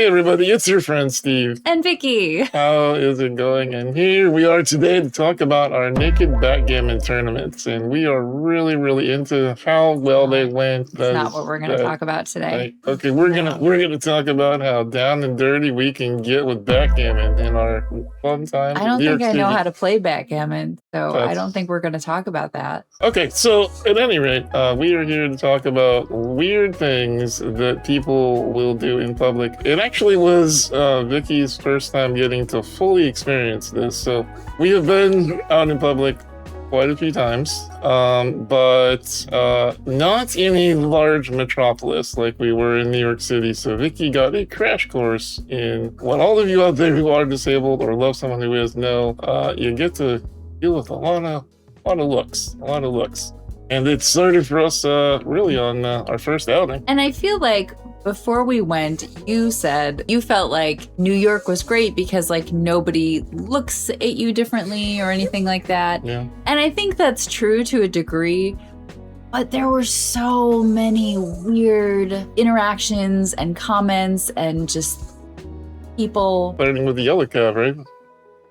Hey everybody, it's your friend Steve. And Vicki. How is it going? And here we are today to talk about our naked backgammon tournaments. And we are really into how well they went. That's not what we're going to talk about today. Okay, we're gonna talk about how down and dirty we can get with backgammon in our fun time. I don't think I know how to play backgammon, so I don't think we're going to talk about that. Okay, so at any rate, we are here to talk about weird things that people will do in public. It actually was Vicky's first time getting to fully experience this. So we have been out in public quite a few times, but not in a large metropolis like we were in New York City. So Vicky got a crash course in what all of you out there who are disabled or love someone who is know. You get to deal with a lot of looks. And it started for us really on our first outing. And I feel like before we went, you said you felt like New York was great because like nobody looks at you differently or anything like that. Yeah. And I think that's true to a degree, but there were so many weird interactions and comments and just people. Starting with the yellow cab, right?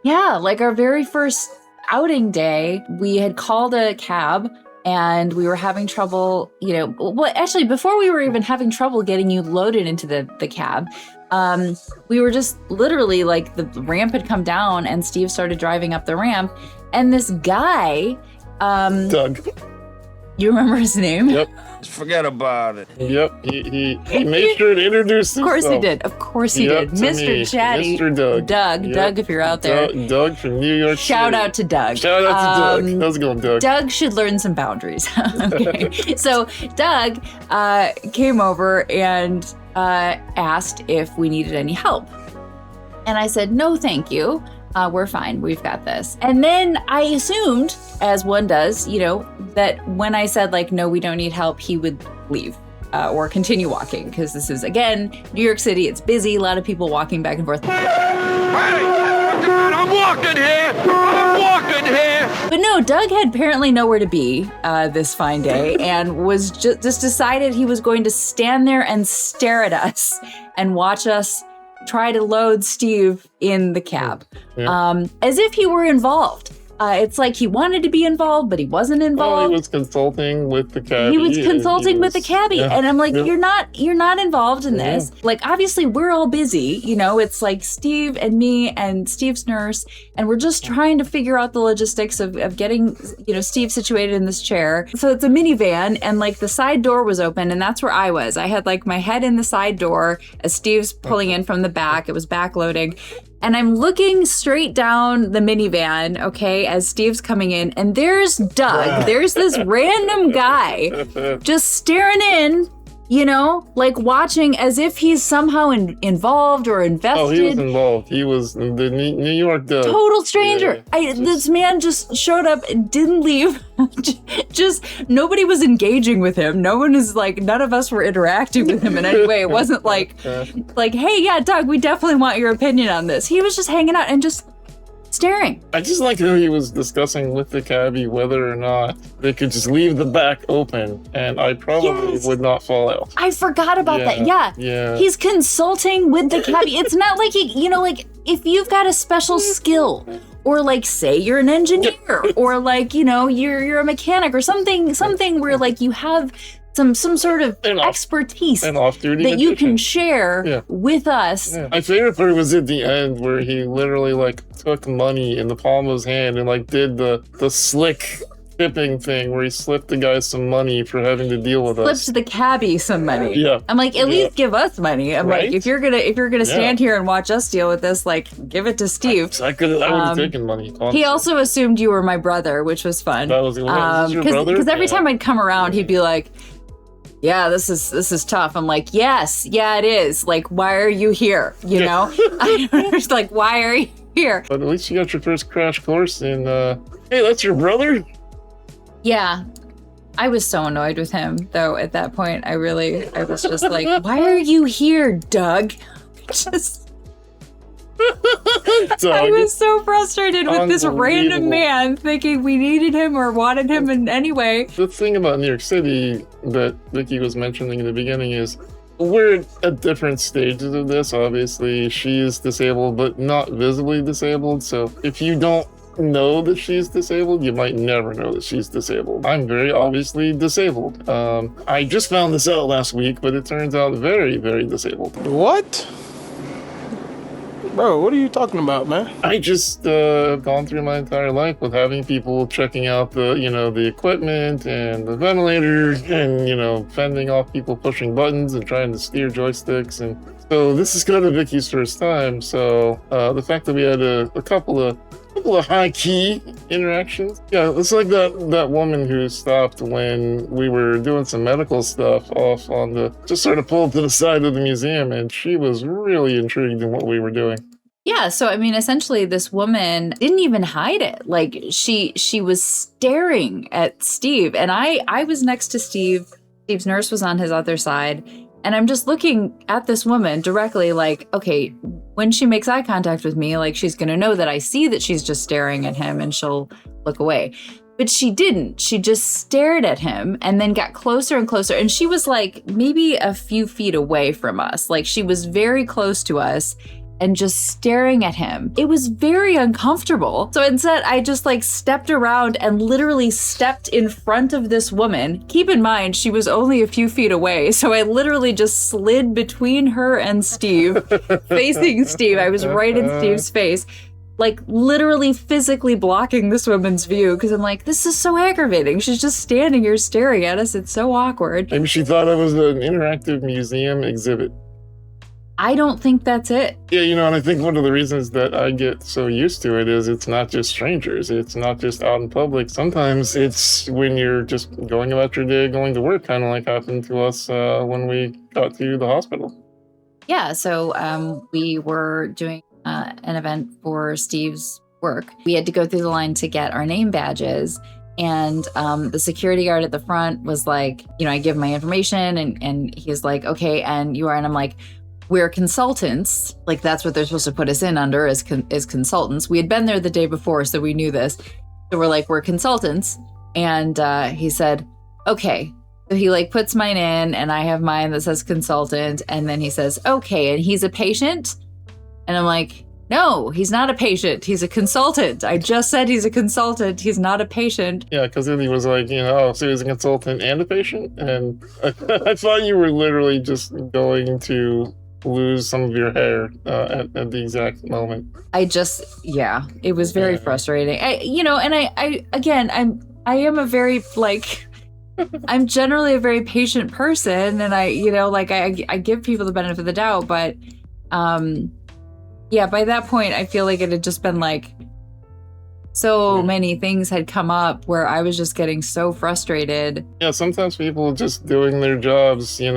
Yeah, like our very first outing day, we had called a cab and we were having trouble, well, actually, before we were even having trouble getting you loaded into the cab, we were just literally like the ramp had come down and Steve started driving up the ramp. And this guy, Doug. You remember his name? Yep. Forget about it. Yep. He made sure to introduce himself. Of course he did. Of course he did. Mr. Chatty. Mr. Doug. Doug, Doug, if you're out there. Doug from New York City. Shout out to Doug. Shout out to Doug. How's it going, Doug? Doug should learn some boundaries. Okay. So Doug came over and asked if we needed any help. And I said, no, thank you. We're fine. We've got this. And then I assumed, as one does, that when I said like, no, we don't need help, he would leave or continue walking. Because this is, again, New York City. It's busy. A lot of people walking back and forth. Hey, I'm walking here. But no, Doug had apparently nowhere to be this fine day and was just decided he was going to stand there and stare at us and watch us try to load Steve in the cab, as if he were involved. It's like he wanted to be involved, but he wasn't involved. Well, he was consulting with the cabbie. He was consulting with the cabbie, and I'm like, you're not involved in this. Like, obviously, we're all busy. It's like Steve and me and Steve's nurse, and we're just trying to figure out the logistics of getting Steve situated in this chair. So it's a minivan, and like the side door was open, and that's where I was. I had like my head in the side door as Steve's pulling in from the back. It was backloading. And I'm looking straight down the minivan, okay, as Steve's coming in, and there's Doug. There's this random guy just staring in, like watching as if he's somehow involved or invested. Oh, he was involved. He was the New York Doug. Total stranger. This man just showed up and didn't leave. Just nobody was engaging with him. None of us were interacting with him in any way. It wasn't like, hey, yeah, Doug, we definitely want your opinion on this. He was just hanging out and just staring. I just like how he was discussing with the cabbie whether or not they could just leave the back open, and I probably would not fall out. I forgot about that. Yeah. He's consulting with the cabbie. It's not like like if you've got a special skill, or like say you're an engineer, or like you're a mechanic or something where like you have some sort of expertise that you can share with us. Yeah. My favorite part was at the end where he literally like took money in the palm of his hand and like did the slick tipping thing where he slipped the guy some money for having to deal with us. Slipped the cabbie some money. Yeah. I'm like, at least give us money. I'm like, if you're gonna stand here and watch us deal with this, like give it to Steve. I would have taken money. Honestly. He also assumed you were my brother, which was fun. That was your brother? Because every time I'd come around, he'd be like, yeah, this is tough. I'm like, yes, yeah, it is. Like, why are you here? I don't understand, like, why are you here? But at least you got your first crash course in, hey, that's your brother? Yeah. I was so annoyed with him, though, at that point. I was just like, why are you here, Doug? I was so frustrated with this random man thinking we needed him or wanted him in any way. The thing about New York City that Vicki was mentioning in the beginning is We're at different stages of this. Obviously, she is disabled, but not visibly disabled. So if you don't know that she's disabled, you might never know that she's disabled. I'm very obviously disabled. I just found this out last week, but it turns out very, very disabled. What? Bro, what are you talking about, man? I just gone through my entire life with having people checking out the equipment and the ventilator and, fending off people pushing buttons and trying to steer joysticks. And so this is kind of Vicky's first time. So the fact that we had a couple of high-key interactions. Yeah, it's like that woman who stopped when we were doing some medical stuff off on just sort of pulled to the side of the museum, and she was really intrigued in what we were doing. Yeah, so I mean, essentially, this woman didn't even hide it. Like she was staring at Steve, and I was next to Steve. Steve's nurse was on his other side, and I'm just looking at this woman directly, like, okay, when she makes eye contact with me, like she's gonna know that I see that she's just staring at him, and she'll look away. But she didn't. She just stared at him and then got closer and closer. And she was like maybe a few feet away from us. Like she was very close to us and just staring at him. It was very uncomfortable. So instead, I just like stepped around and literally stepped in front of this woman. Keep in mind, she was only a few feet away. So I literally just slid between her and Steve, facing Steve. I was right in Steve's face, like literally physically blocking this woman's view, because I'm like, this is so aggravating. She's just standing here staring at us. It's so awkward. Maybe she thought it was an interactive museum exhibit. I don't think that's it. Yeah, and I think one of the reasons that I get so used to it is it's not just strangers. It's not just out in public. Sometimes it's when you're just going about your day, going to work, kind of like happened to us when we got to the hospital. Yeah, so we were doing an event for Steve's work. We had to go through the line to get our name badges. And the security guard at the front was like, I give my information and he's like, okay, and you are, and I'm like, we're consultants. Like that's what they're supposed to put us in under as consultants. We had been there the day before, so we knew this. So we're like, we're consultants. And he said, okay. So he like puts mine in and I have mine that says consultant. And then he says, okay, and he's a patient? And I'm like, no, he's not a patient. He's a consultant. I just said he's a consultant. He's not a patient. Yeah, because then he was like, so he's a consultant and a patient? And I thought you were literally just going to lose some of your hair at the exact moment. It was very frustrating. I am a very, like, I'm generally a very patient person, and I give people the benefit of the doubt, but by that point, I feel like it had just been like so many things had come up where I was just getting so frustrated. Yeah, sometimes people just doing their jobs, get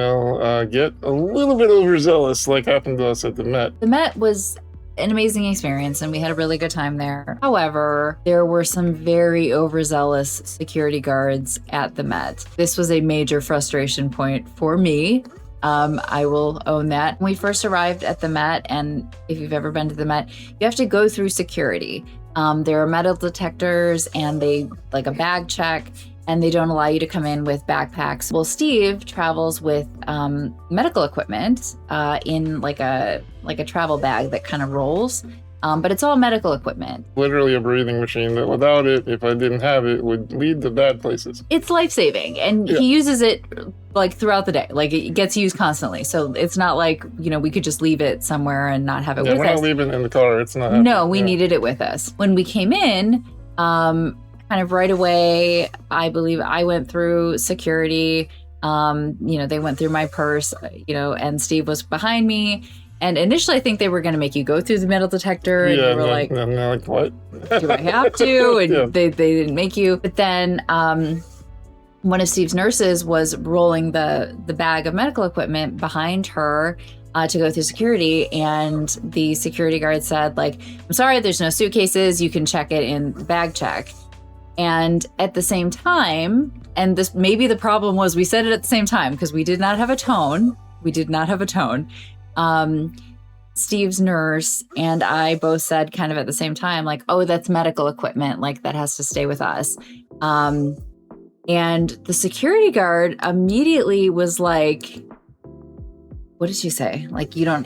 a little bit overzealous, like happened to us at the Met. The Met was an amazing experience and we had a really good time there. However, there were some very overzealous security guards at the Met. This was a major frustration point for me. I will own that. When we first arrived at the Met, and if you've ever been to the Met, you have to go through security. There are metal detectors and they like a bag check, and they don't allow you to come in with backpacks. Well, Steve travels with medical equipment in like a travel bag that kind of rolls. But it's all medical equipment. Literally a breathing machine that without it, if I didn't have it, would lead to bad places. It's life-saving, and he uses it like throughout the day. Like it gets used constantly. So it's not like, we could just leave it somewhere and not have it with us. We're not leaving it in the car. It's not happening. No, we needed it with us. When we came in, kind of right away, I believe I went through security. They went through my purse, and Steve was behind me. And initially, I think they were going to make you go through the metal detector. And they were like, what? Do I have to? And they didn't make you. But then one of Steve's nurses was rolling the bag of medical equipment behind her to go through security. And the security guard said, like, I'm sorry, there's no suitcases. You can check it in bag check. And at the same time, and this maybe the problem was we said it at the same time because we did not have a tone. Steve's nurse and I both said kind of at the same time, like, oh, that's medical equipment, like that has to stay with us. And the security guard immediately was like, what did she say? Like, you don't,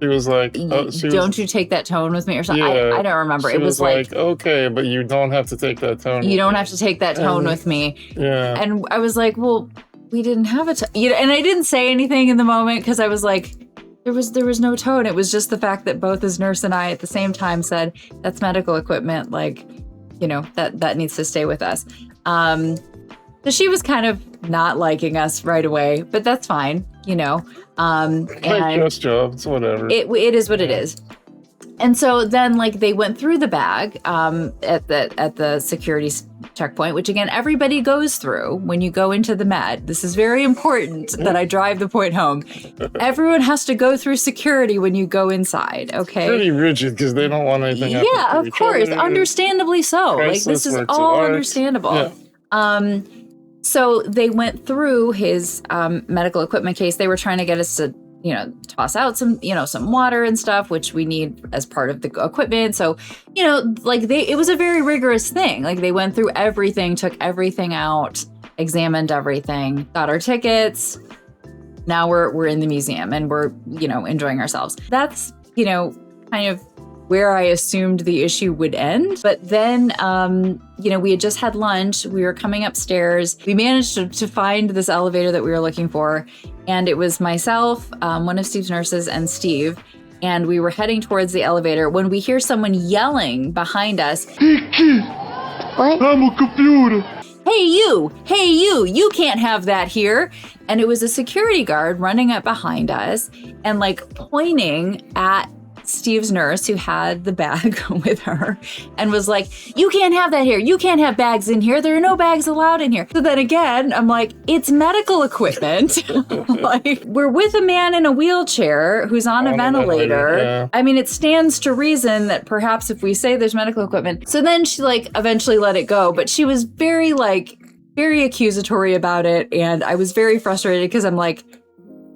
She was like, don't you take that tone with me or something? Yeah, I don't remember. She It was like, okay, but you don't have to take that tone. you don't have to take that tone with me. Yeah. And I was like, well, we didn't have a tone. And I didn't say anything in the moment because I was like, there was no tone. It was just the fact that both his nurse and I at the same time said, that's medical equipment. Like, that needs to stay with us. So she was kind of not liking us right away, but that's fine, and Just jobs, whatever. It is what it is. And so then, like, they went through the bag at the security checkpoint, which again everybody goes through when you go into the med. This is very important that I drive the point home. Everyone has to go through security when you go inside. Okay. Pretty rigid because they don't want anything. Yeah, of course, understandably so. Like, this is all understandable. Yeah. So they went through his medical equipment case. They were trying to get us to, toss out some water and stuff, which we need as part of the equipment. So, it was a very rigorous thing. Like, they went through everything, took everything out, examined everything, got our tickets. Now we're in the museum and we're, enjoying ourselves. That's, kind of where I assumed the issue would end. But then, we had just had lunch. We were coming upstairs. We managed to find this elevator that we were looking for. And it was myself, one of Steve's nurses, and Steve. And we were heading towards the elevator when we hear someone yelling behind us. Vicki! What? I'm a computer. Hey you, you can't have that here. And it was a security guard running up behind us and like pointing at Steve's nurse who had the bag with her and was like, you can't have that here. You can't have bags in here. There are no bags allowed in here. So then again, I'm like, it's medical equipment. Like, we're with a man in a wheelchair who's on a ventilator. Yeah. I mean, it stands to reason that perhaps if we say there's medical equipment. So then she eventually let it go, but she was very accusatory about it. And I was very frustrated because I'm like,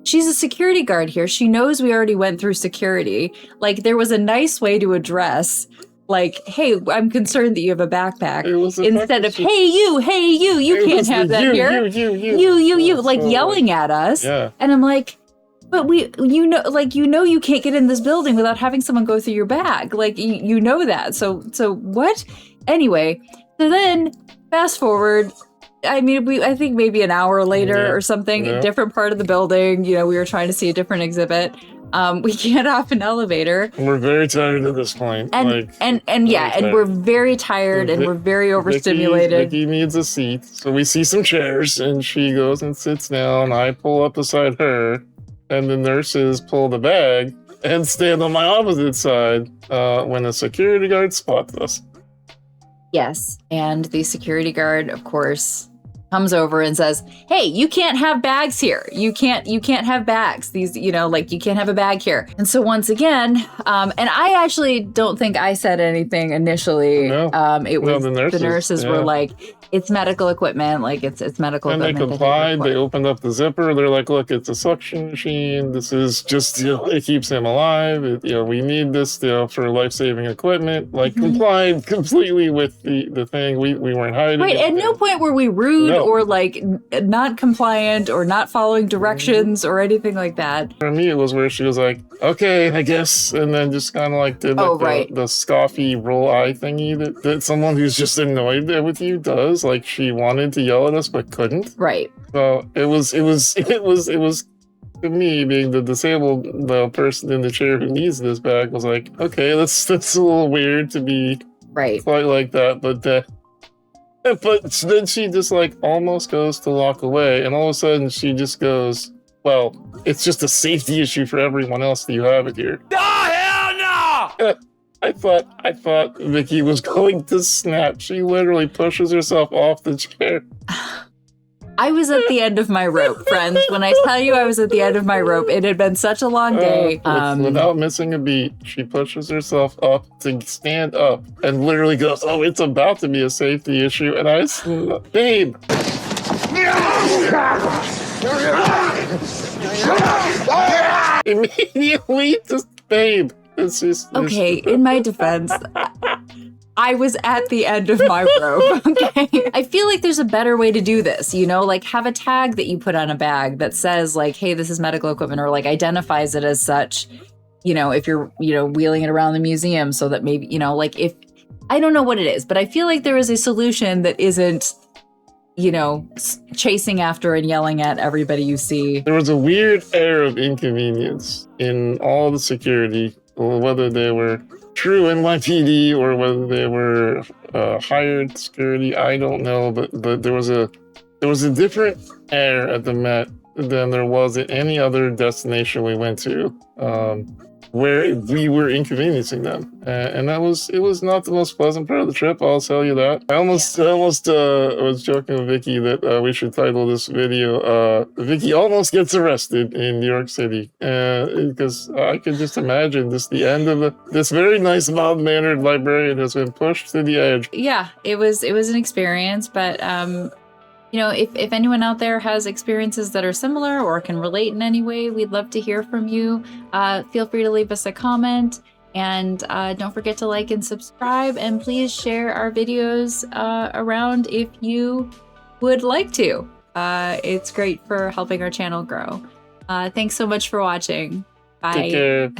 she's a security guard here. She knows we already went through security. Like, there was a nice way to address, like, hey, I'm concerned that you have a backpack. Instead of, hey, you can't have that here. You, like, yelling at us. Yeah. And I'm like, but you can't get in this building without having someone go through your bag. Like, you know that. So what? Anyway, so then fast forward. I mean, I think maybe an hour later or something, a different part of the building, we were trying to see a different exhibit. We get off an elevator. We're very tired at this point. And we're very tired and we're very overstimulated. Vicki needs a seat. So we see some chairs and she goes and sits down. I pull up beside her and the nurses pull the bag and stand on my opposite side when a security guard spots us. Yes. And the security guard, of course, comes over and says, hey, you can't have bags here. You can't have bags. These, you can't have a bag here. And so once again, and I actually don't think I said anything initially. No. It was the nurses were like, it's medical equipment. Like, it's medical equipment. And they complied. They opened up the zipper. They're like, look, it's a suction machine. This is just, it keeps him alive. We need this, for life-saving equipment. Like, complied completely with the thing. We weren't hiding. Right. At no point were we rude or like not compliant or not following directions or anything like that. For me, it was where she was like, okay, I guess. And then just kind of like did the scoffy roll eye thingy that someone who's just annoyed with you does. Like, she wanted to yell at us but couldn't. Right. So it was to me, being the disabled person in the chair who needs this bag, was like, okay, that's a little weird to be quite like that. But then she just like almost goes to walk away, and all of a sudden she just goes, well, it's just a safety issue for everyone else that you have it here. Oh, hell no! I thought Vicki was going to snap. She literally pushes herself off the chair. I was at the end of my rope, friends. When I tell you I was at the end of my rope, it had been such a long day. Without missing a beat, she pushes herself up to stand up and literally goes, oh, it's about to be a safety issue. And I said, babe. Immediately, just babe. It's just okay, in my defense, I was at the end of my rope. Okay. I feel like there's a better way to do this, you know, like have a tag that you put on a bag that says like, hey, this is medical equipment, or like identifies it as such, you know, if you're, you know, wheeling it around the museum, so that maybe, you know, like if, I don't know what it is, but I feel like there is a solution that isn't, you know, chasing after and yelling at everybody you see. There was a weird air of inconvenience in all the security, whether they were true NYPD or whether they were hired security. I don't know, but there was a different air at the Met than there was at any other destination we went to, where we were inconveniencing them, and it was not the most pleasant part of the trip. I'll tell you that. I almost was joking with Vicky that we should title this video "Vicky almost gets arrested in New York City," because I could just imagine the end of this very nice, mild-mannered librarian has been pushed to the edge. Yeah, it was an experience, but you know, if anyone out there has experiences that are similar or can relate in any way, we'd love to hear from you. Feel free to leave us a comment, and don't forget to like and subscribe, and please share our videos around if you would like to. It's great for helping our channel grow. Thanks so much for watching. Bye. Take care.